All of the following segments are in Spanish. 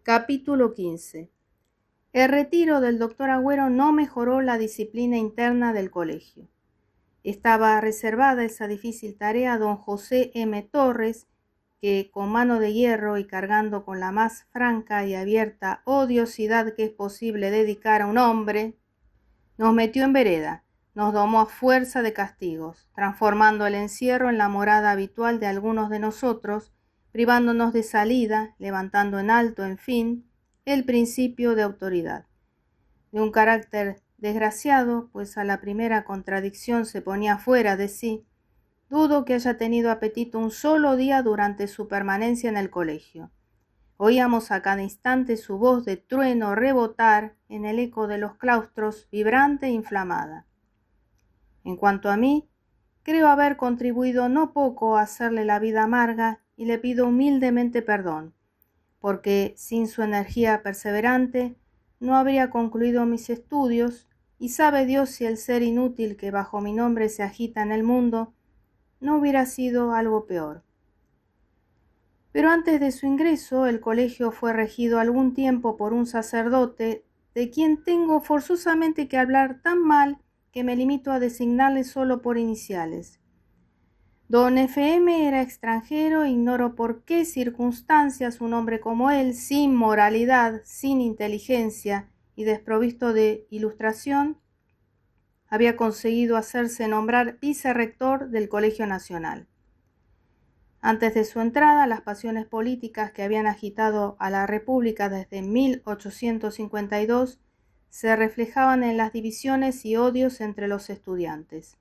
Capítulo 15. El retiro del doctor Agüero no mejoró la disciplina interna del colegio. Estaba reservada esa difícil tarea a don José M. Torres, que con mano de hierro y cargando con la más franca y abierta odiosidad que es posible dedicar a un hombre, nos metió en vereda, nos domó a fuerza de castigos, transformando el encierro en la morada habitual de algunos de nosotros, privándonos de salida, levantando en alto, en fin, el principio de autoridad. De un carácter desgraciado, pues a la primera contradicción se ponía fuera de sí, dudo que haya tenido apetito un solo día durante su permanencia en el colegio. Oíamos a cada instante su voz de trueno rebotar en el eco de los claustros, vibrante e inflamada. En cuanto a mí, creo haber contribuido no poco a hacerle la vida amarga y le pido humildemente perdón, porque sin su energía perseverante no habría concluido mis estudios y sabe Dios si el ser inútil que bajo mi nombre se agita en el mundo no hubiera sido algo peor. Pero antes de su ingreso, el colegio fue regido algún tiempo por un sacerdote, de quien tengo forzosamente que hablar tan mal que me limito a designarle solo por iniciales. Don F.M. era extranjero, ignoro por qué circunstancias un hombre como él, sin moralidad, sin inteligencia y desprovisto de ilustración, había conseguido hacerse nombrar vicerrector del Colegio Nacional. Antes de su entrada, las pasiones políticas que habían agitado a la República desde 1852 se reflejaban en las divisiones y odios entre los estudiantes.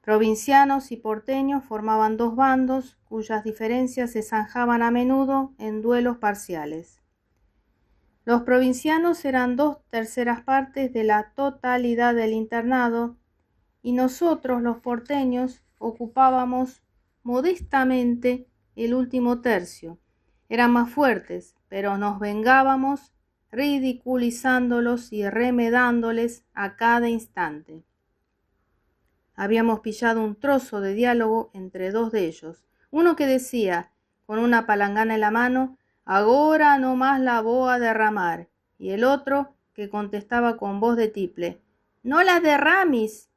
Provincianos y porteños formaban dos bandos cuyas diferencias se zanjaban a menudo en duelos parciales. Los provincianos eran 2/3 partes de la totalidad del internado y nosotros, los porteños, ocupábamos modestamente el último tercio. Eran más fuertes, pero nos vengábamos ridiculizándolos y remedándoles a cada instante. Habíamos pillado un trozo de diálogo entre dos de ellos. Uno que decía, con una palangana en la mano, «Agora no más la voy a derramar», y el otro que contestaba con voz de tiple, «No la derramis».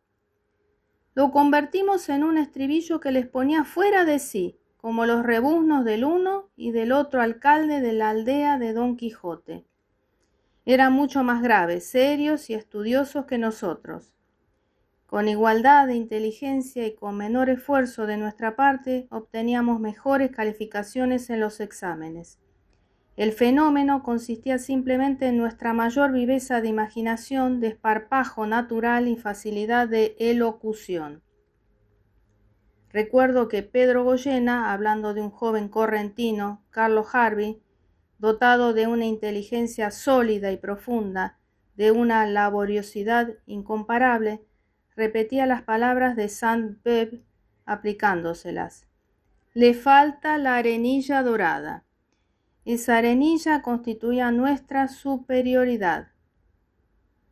Lo convertimos en un estribillo que les ponía fuera de sí, como los rebuznos del uno y del otro alcalde de la aldea de Don Quijote. Eran mucho más graves, serios y estudiosos que nosotros. Con igualdad de inteligencia y con menor esfuerzo de nuestra parte, obteníamos mejores calificaciones en los exámenes. El fenómeno consistía simplemente en nuestra mayor viveza de imaginación, desparpajo natural y facilidad de elocución. Recuerdo que Pedro Goyena, hablando de un joven correntino, Carlos Harvey, dotado de una inteligencia sólida y profunda, de una laboriosidad incomparable, repetía las palabras de Sainte-Beuve aplicándoselas. «Le falta la arenilla dorada». Esa arenilla constituía nuestra superioridad.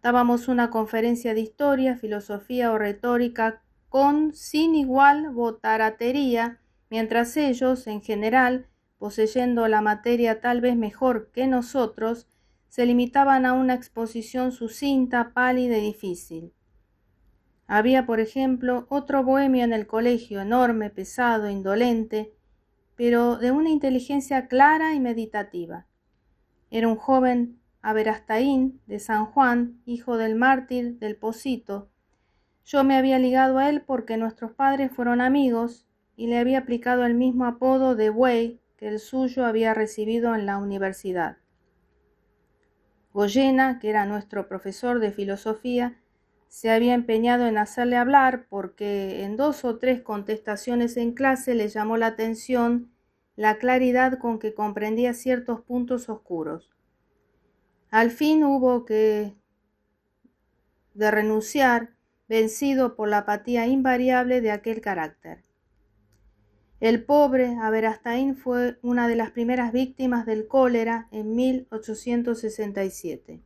Dábamos una conferencia de historia, filosofía o retórica con sin igual botaratería, mientras ellos, en general, poseyendo la materia tal vez mejor que nosotros, se limitaban a una exposición sucinta, pálida y difícil. Había, por ejemplo, otro bohemio en el colegio, enorme, pesado, indolente, pero de una inteligencia clara y meditativa. Era un joven Aberastain de San Juan, hijo del mártir del Pocito. Yo me había ligado a él porque nuestros padres fueron amigos y le había aplicado el mismo apodo de buey que el suyo había recibido en la universidad. Goyena, que era nuestro profesor de filosofía, se había empeñado en hacerle hablar porque en 2 o 3 contestaciones en clase le llamó la atención la claridad con que comprendía ciertos puntos oscuros. Al fin hubo de renunciar, vencido por la apatía invariable de aquel carácter. El pobre Aberastain fue una de las primeras víctimas del cólera en 1867.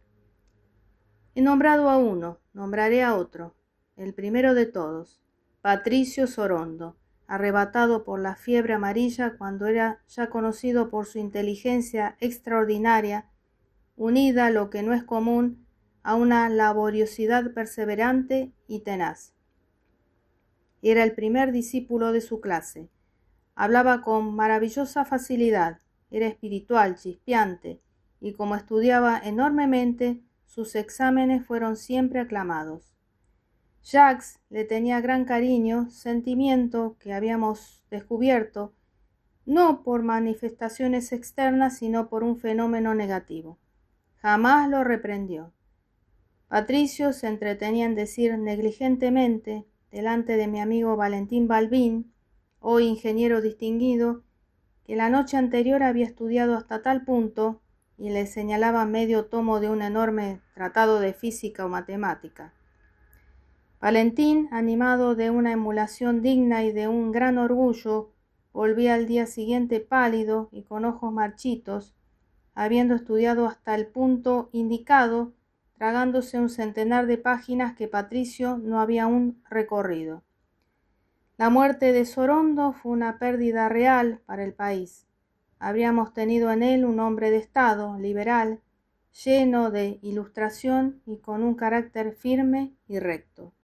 He nombrado a uno, nombraré a otro, el primero de todos, Patricio Sorondo, arrebatado por la fiebre amarilla cuando era ya conocido por su inteligencia extraordinaria, unida, lo que no es común, a una laboriosidad perseverante y tenaz. Era el primer discípulo de su clase. Hablaba con maravillosa facilidad, era espiritual, chispeante, y como estudiaba enormemente, sus exámenes fueron siempre aclamados. Jacques le tenía gran cariño, sentimiento que habíamos descubierto, no por manifestaciones externas, sino por un fenómeno negativo. Jamás lo reprendió. Patricio se entretenía en decir negligentemente, delante de mi amigo Valentín Balbín, hoy ingeniero distinguido, que la noche anterior había estudiado hasta tal punto, y le señalaba medio tomo de un enorme tratado de física o matemática. Valentín, animado de una emulación digna y de un gran orgullo, volvía al día siguiente pálido y con ojos marchitos, habiendo estudiado hasta el punto indicado, tragándose un centenar de páginas que Patricio no había aún recorrido. La muerte de Sorondo fue una pérdida real para el país. Habríamos tenido en él un hombre de Estado, liberal, lleno de ilustración y con un carácter firme y recto.